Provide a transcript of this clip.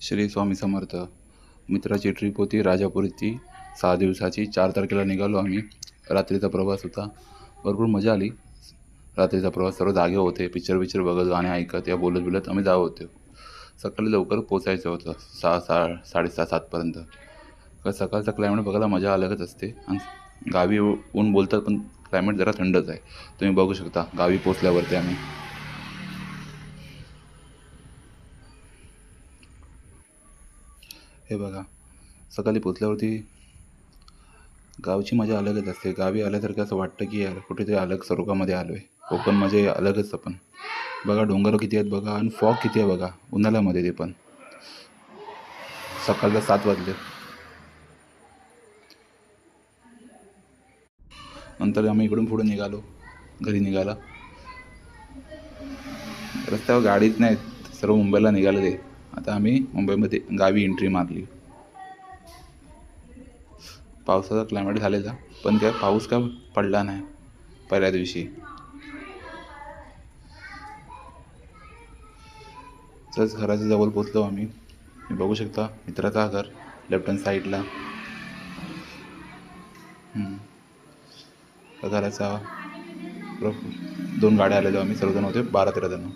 श्री स्वामी समर्थ. मित्राची ट्रिप होती राजापूरची 6 दिवसाची. 4 तारखेला निघालो आम्ही. रात्रीचा प्रवास होता. भरपूर मजा आली. रात्रीचा प्रवास, सर्व जागे होते. पिक्चर बघत, गाणे ऐकत या बोलत आम्ही जात होतो. सकाळी लवकर पोचायचं होतं, 6:30 7:30पर्यंत. सकाळचा क्लायमेट बघायला मजा अलगच असते. आणि गावी ऊन बोलतात, पण क्लायमेट जरा थंडच आहे. तुम्ही बघू शकता गावी पोचल्यावरती आम्ही. हे बघा, सकाळी पोचल्यावरती गावची मजा अलगच असते. गावी आल्यासारखं असं वाटतं की यार कुठेतरी अलग स्वर्गामध्ये आलो आहे. कोकण म्हणजे अलगच. आपण बघा, डोंगर किती आहेत बघा, आणि फॉग किती आहे बघा उन्हाळ्यामध्ये. ते पण सकाळला 7 वाजले. नंतर आम्ही इकडून पुढे निघालो घरी निघाला. रस्त्यावर गाडीच नाहीत, सर्व मुंबईला निघाले. आता आम्ही मुंबईमध्ये गावी एंट्री मारली. पावसाचा क्लायमेट झालेला, पण काय पाऊस काय पडला नाही पहिल्या दिवशी. तसंच घराच्या जवळ पोचलो आम्ही. बघू शकता मित्राचा घर लेफ्ट हँड साईडला. घराचा 2 गाड्या आलेलो आम्ही, सर्वजण होते 12-13 जण.